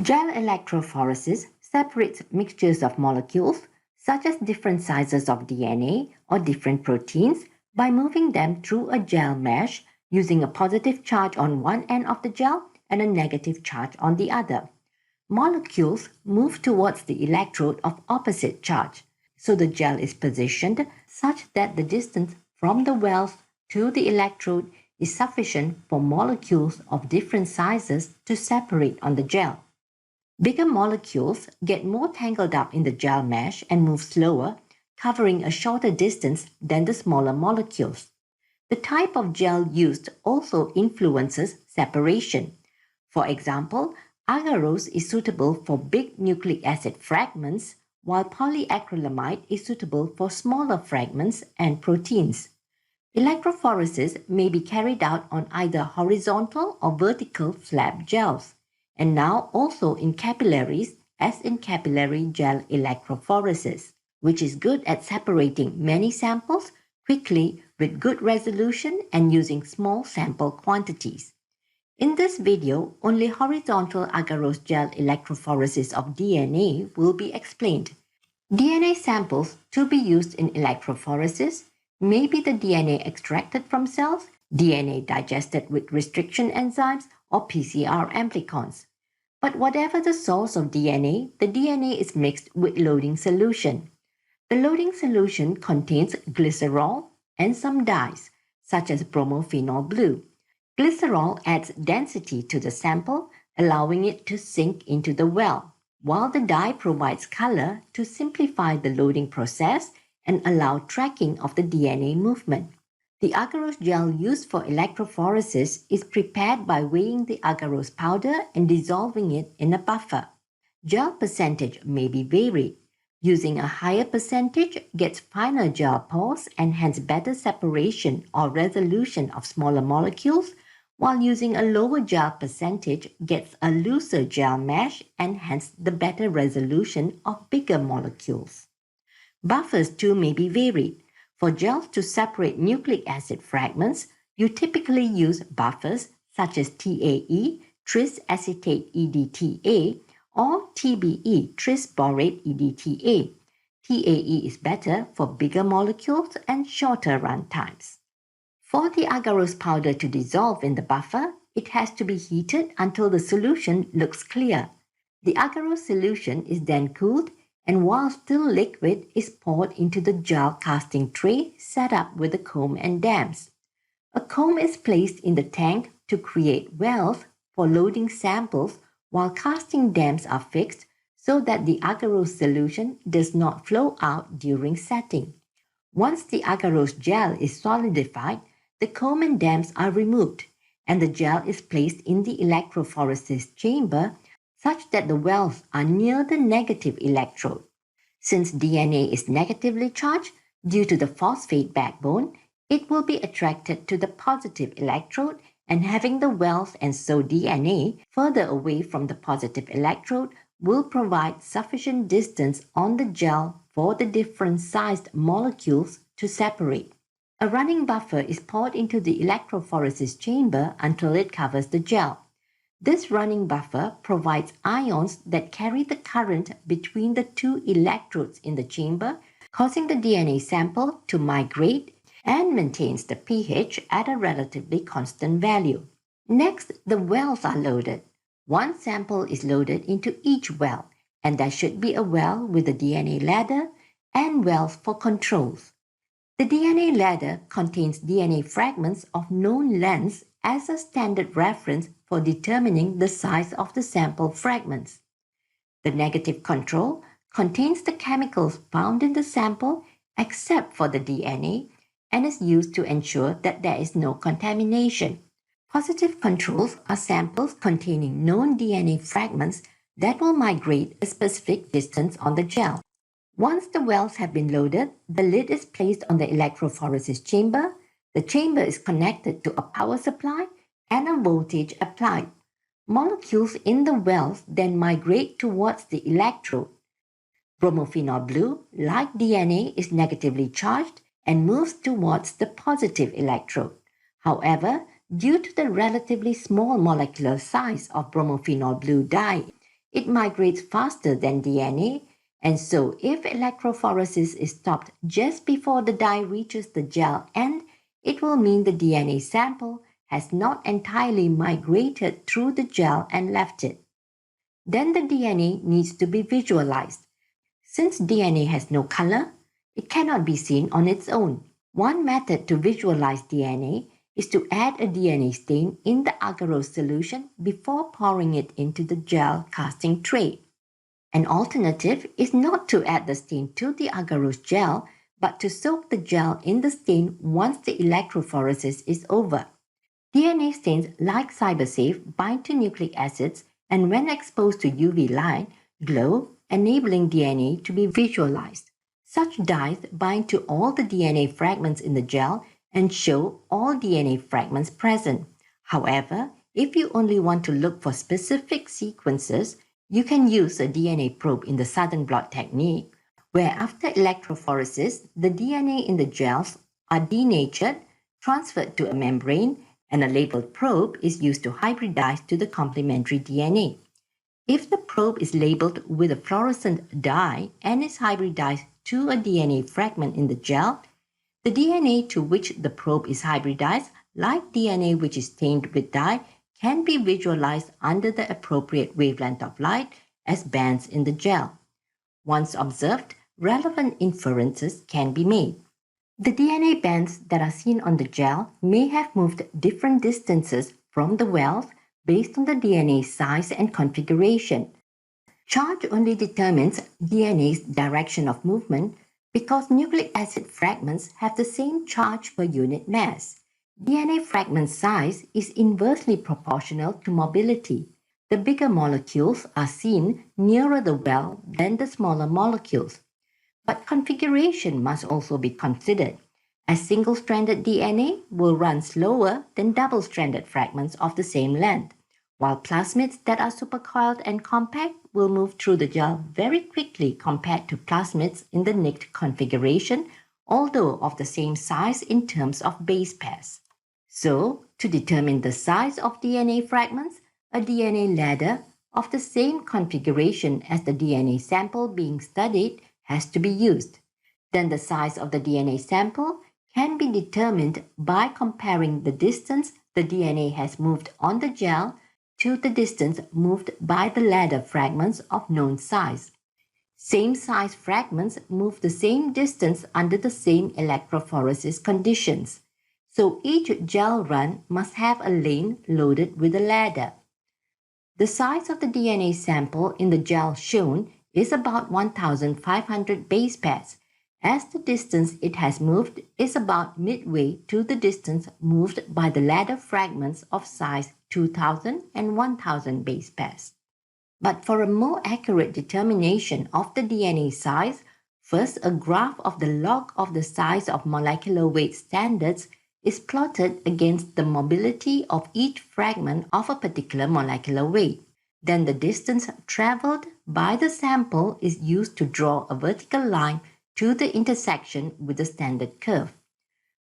Gel electrophoresis separates mixtures of molecules, such as different sizes of DNA or different proteins, by moving them through a gel mesh using a positive charge on one end of the gel and a negative charge on the other. Molecules move towards the electrode of opposite charge, so the gel is positioned such that the distance from the wells to the electrode is sufficient for molecules of different sizes to separate on the gel. Bigger molecules get more tangled up in the gel mesh and move slower, covering a shorter distance than the smaller molecules. The type of gel used also influences separation. For example, Agarose is suitable for big nucleic acid fragments, while polyacrylamide is suitable for smaller fragments and proteins. Electrophoresis may be carried out on either horizontal or vertical flap gels, and now also in capillaries as in capillary gel electrophoresis, which is good at separating many samples quickly with good resolution and using small sample quantities. In this video, only horizontal agarose gel electrophoresis of DNA will be explained. DNA samples to be used in electrophoresis may be the DNA extracted from cells, DNA digested with restriction enzymes, or PCR amplicons. But whatever the source of DNA, the DNA is mixed with loading solution. The loading solution contains glycerol and some dyes, such as bromophenol blue. Glycerol adds density to the sample, allowing it to sink into the well, while the dye provides color to simplify the loading process and allow tracking of the DNA movement. The agarose gel used for electrophoresis is prepared by weighing the agarose powder and dissolving it in a buffer. Gel percentage may be varied. Using a higher percentage gets finer gel pores and hence better separation or resolution of smaller molecules, while using a lower gel percentage gets a looser gel mesh and hence the better resolution of bigger molecules. Buffers too may be varied. For gels to separate nucleic acid fragments, you typically use buffers such as TAE, tris acetate EDTA, or TBE, tris borate EDTA. TAE is better for bigger molecules and shorter run times. For the agarose powder to dissolve in the buffer, it has to be heated until the solution looks clear. The agarose solution is then cooled and while still liquid is poured into the gel casting tray set up with a comb and dams. A comb is placed in the tank to create wells for loading samples while casting dams are fixed so that the agarose solution does not flow out during setting. Once the agarose gel is solidified, the comb and dams are removed and the gel is placed in the electrophoresis chamber such that the wells are near the negative electrode. Since DNA is negatively charged due to the phosphate backbone, it will be attracted to the positive electrode and having the wells and so DNA further away from the positive electrode will provide sufficient distance on the gel for the different sized molecules to separate. A running buffer is poured into the electrophoresis chamber until it covers the gel. This running buffer provides ions that carry the current between the two electrodes in the chamber, causing the DNA sample to migrate and maintains the pH at a relatively constant value. Next, the wells are loaded. One sample is loaded into each well, and there should be a well with a DNA ladder and wells for controls. The DNA ladder contains DNA fragments of known lengths as a standard reference for determining the size of the sample fragments. The negative control contains the chemicals found in the sample except for the DNA and is used to ensure that there is no contamination. Positive controls are samples containing known DNA fragments that will migrate a specific distance on the gel. Once the wells have been loaded, the lid is placed on the electrophoresis chamber. The chamber is connected to a power supply and a voltage applied. Molecules in the wells then migrate towards the electrode. Bromophenol blue, like DNA, is negatively charged and moves towards the positive electrode. However, due to the relatively small molecular size of bromophenol blue dye, It migrates faster than DNA, and so if electrophoresis is stopped just before the dye reaches the gel end, it will mean the DNA sample has not entirely migrated through the gel and left it. Then the DNA needs to be visualized. Since DNA has no color, it cannot be seen on its own. One method to visualize DNA is to add a DNA stain in the agarose solution before pouring it into the gel casting tray. An alternative is not to add the stain to the agarose gel, but to soak the gel in the stain once the electrophoresis is over. DNA stains like CyberSafe bind to nucleic acids and when exposed to UV light, glow, enabling DNA to be visualized. Such dyes bind to all the DNA fragments in the gel and show all DNA fragments present. However, if you only want to look for specific sequences, you can use a DNA probe in the Southern blot technique, where after electrophoresis, the DNA in the gels are denatured, transferred to a membrane, and a labeled probe is used to hybridize to the complementary DNA. If the probe is labeled with a fluorescent dye and is hybridized to a DNA fragment in the gel, the DNA to which the probe is hybridized, like DNA which is stained with dye, can be visualized under the appropriate wavelength of light as bands in the gel. Once observed, relevant inferences can be made. The DNA bands that are seen on the gel may have moved different distances from the wells based on the DNA size and configuration. Charge only determines DNA's direction of movement because nucleic acid fragments have the same charge per unit mass. DNA fragment size is inversely proportional to mobility. The bigger molecules are seen nearer the well than the smaller molecules. But configuration must also be considered, as single-stranded DNA will run slower than double-stranded fragments of the same length, while plasmids that are supercoiled and compact will move through the gel very quickly compared to plasmids in the nicked configuration, although of the same size in terms of base pairs. So, to determine the size of DNA fragments, a DNA ladder of the same configuration as the DNA sample being studied has to be used. Then the size of the DNA sample can be determined by comparing the distance the DNA has moved on the gel to the distance moved by the ladder fragments of known size. Same size fragments move the same distance under the same electrophoresis conditions. So each gel run must have a lane loaded with a ladder. The size of the DNA sample in the gel shown is about 1,500 base pairs, as the distance it has moved is about midway to the distance moved by the ladder fragments of size 2,000 and 1,000 base pairs. But for a more accurate determination of the DNA size, first a graph of the log of the size of molecular weight standards is plotted against the mobility of each fragment of a particular molecular weight. Then the distance traveled by the sample is used to draw a vertical line to the intersection with the standard curve.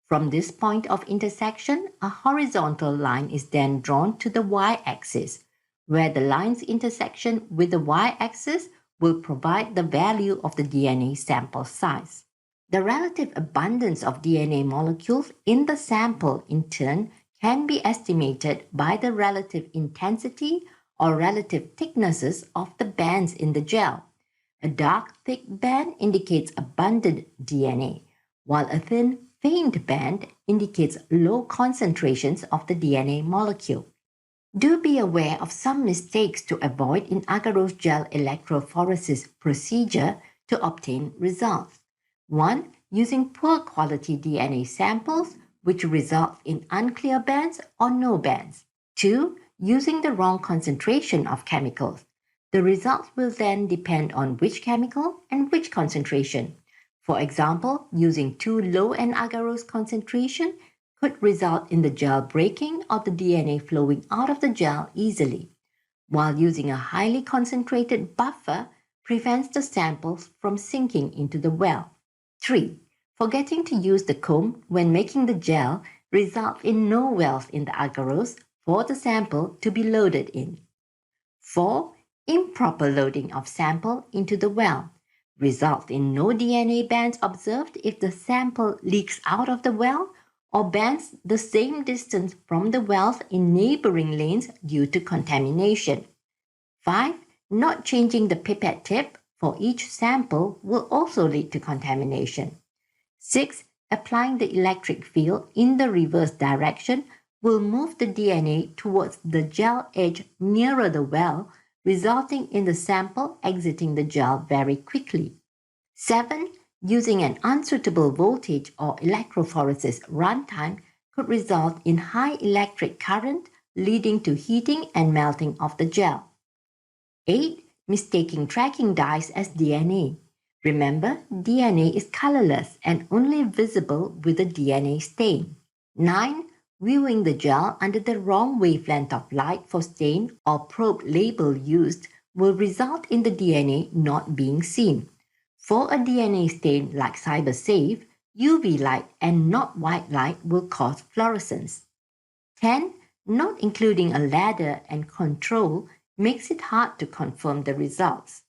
From this point of intersection, a horizontal line is then drawn to the y-axis, where the line's intersection with the y-axis will provide the value of the DNA sample size. The relative abundance of DNA molecules in the sample, in turn, can be estimated by the relative intensity or relative thicknesses of the bands in the gel. A dark, thick band indicates abundant DNA, while a thin, faint band indicates low concentrations of the DNA molecule. Do be aware of some mistakes to avoid in agarose gel electrophoresis procedure to obtain results. 1. Using poor quality DNA samples, which result in unclear bands or no bands. 2. Using the wrong concentration of chemicals. The results will then depend on which chemical and which concentration. For example, using too low an agarose concentration could result in the gel breaking or the DNA flowing out of the gel easily, while using a highly concentrated buffer prevents the samples from sinking into the well. 3. Forgetting to use the comb when making the gel results in no wells in the agarose for the sample to be loaded in. 4. Improper improper loading of sample into the well results in no DNA bands observed if the sample leaks out of the well or bands the same distance from the wells in neighboring lanes due to contamination. 5. Not changing the pipette tip for each sample will also lead to contamination. 6. Applying the electric field in the reverse direction will move the DNA towards the gel edge nearer the well, resulting in the sample exiting the gel very quickly. 7. Using an unsuitable voltage or electrophoresis runtime could result in high electric current, leading to heating and melting of the gel. 8. Mistaking tracking dyes as DNA. Remember, DNA is colorless and only visible with a DNA stain. 9. Viewing the gel under the wrong wavelength of light for stain or probe label used will result in the DNA not being seen. For a DNA stain like CyberSafe, UV light and not white light will cause fluorescence. 10. Not including a ladder and control makes it hard to confirm the results.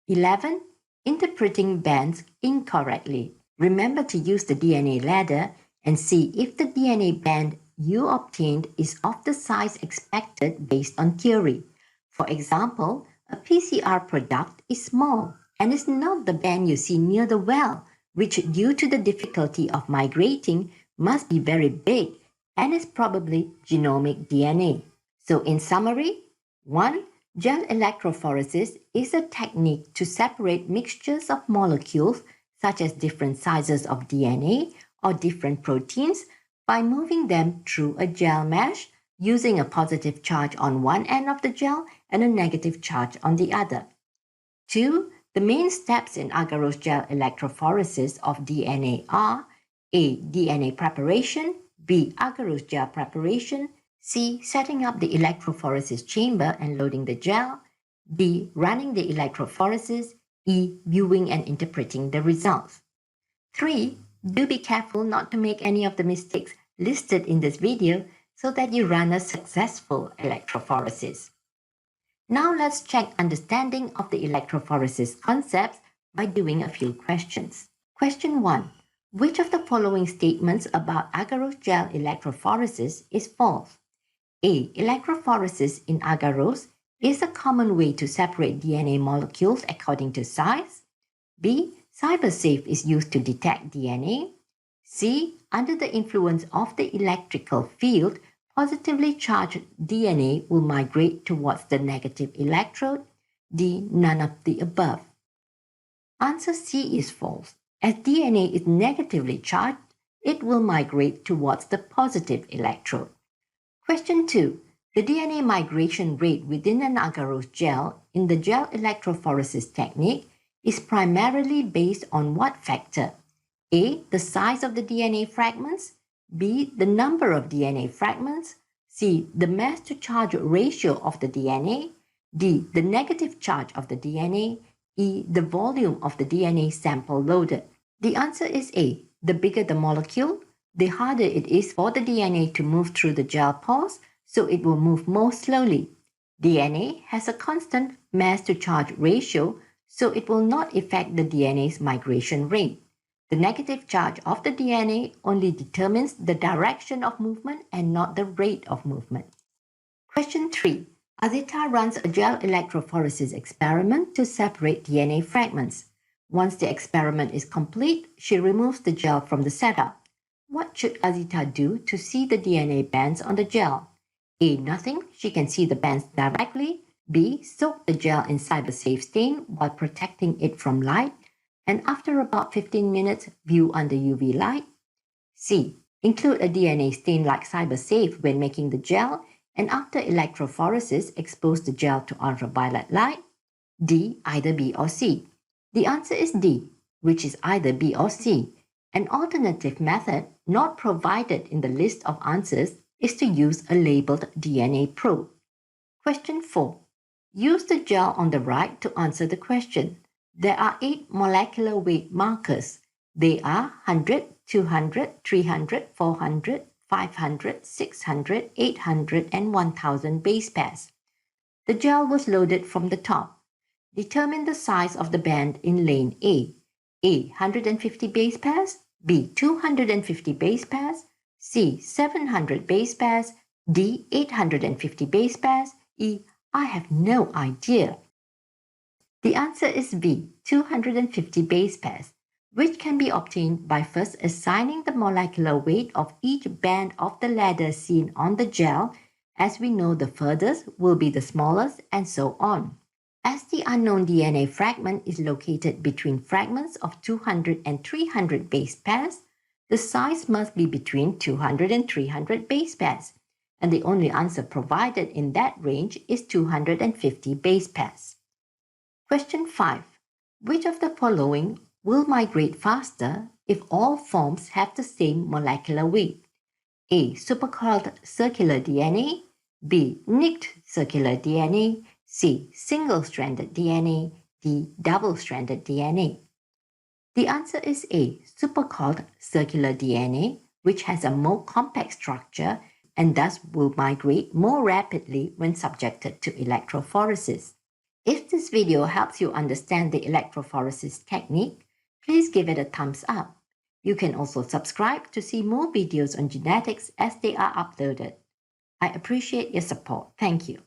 11. Interpreting bands incorrectly. Remember to use the DNA ladder and see if the DNA band you obtained is of the size expected based on theory. For example, a PCR product is small and is not the band you see near the well, which due to the difficulty of migrating must be very big and is probably genomic DNA. So in summary, 1. Gel electrophoresis is a technique to separate mixtures of molecules such as different sizes of DNA or different proteins by moving them through a gel mesh using a positive charge on one end of the gel and a negative charge on the other. 2. The main steps in agarose gel electrophoresis of DNA are A. DNA preparation, B. Agarose gel preparation, C. Setting up the electrophoresis chamber and loading the gel, D. Running the electrophoresis, E. Viewing and interpreting the results. 3. Do be careful not to make any of the mistakes listed in this video so that you run a successful electrophoresis. Now let's check understanding of the electrophoresis concepts by doing a few questions. Question 1. Which of the following statements about agarose gel electrophoresis is false? A. Electrophoresis in agarose is a common way to separate DNA molecules according to size. B. CyberSafe is used to detect DNA. C. Under the influence of the electrical field, positively charged DNA will migrate towards the negative electrode. D. None of the above. Answer C is false. As DNA is negatively charged, it will migrate towards the positive electrode. Question 2. The DNA migration rate within an agarose gel in the gel electrophoresis technique is primarily based on what factor? A. The size of the DNA fragments. B. The number of DNA fragments. C. The mass to charge ratio of the DNA. D. The negative charge of the DNA. E. The volume of the DNA sample loaded. The answer is A. The bigger the molecule, the harder it is for the DNA to move through the gel pores, so it will move more slowly. DNA has a constant mass to charge ratio, so it will not affect the DNA's migration rate. The negative charge of the DNA only determines the direction of movement and not the rate of movement. Question 3. Azita runs a gel electrophoresis experiment to separate DNA fragments. Once the experiment is complete, she removes the gel from the setup. What should Azita do to see the DNA bands on the gel? A. Nothing. She can see the bands directly. B. Soak the gel in CyberSafe stain while protecting it from light. And after about 15 minutes, view under UV light. C. Include a DNA stain like CyberSafe when making the gel, and after electrophoresis, expose the gel to ultraviolet light. D. Either B or C. The answer is D, which is either B or C. An alternative method not provided in the list of answers is to use a labeled DNA probe. Question 4. Use the gel on the right to answer the question. There are 8 molecular weight markers. They are 100, 200, 300, 400, 500, 600, 800, and 1000 base pairs. The gel was loaded from the top. Determine the size of the band in lane A. A. 150 base pairs, B. 250 base pairs, C. 700 base pairs, D. 850 base pairs, E. I have no idea. The answer is B. 250 base pairs, which can be obtained by first assigning the molecular weight of each band of the ladder seen on the gel, as we know the furthest will be the smallest, and so on. As the unknown DNA fragment is located between fragments of 200 and 300 base pairs, the size must be between 200 and 300 base pairs, and the only answer provided in that range is 250 base pairs. Question 5. Which of the following will migrate faster if all forms have the same molecular weight? A. Supercoiled circular DNA, B. Nicked circular DNA, C. Single-stranded DNA, D. Double-stranded DNA. The answer is A. Supercoiled circular DNA, which has a more compact structure and thus will migrate more rapidly when subjected to electrophoresis. If this video helps you understand the electrophoresis technique, please give it a thumbs up. You can also subscribe to see more videos on genetics as they are uploaded. I appreciate your support. Thank you.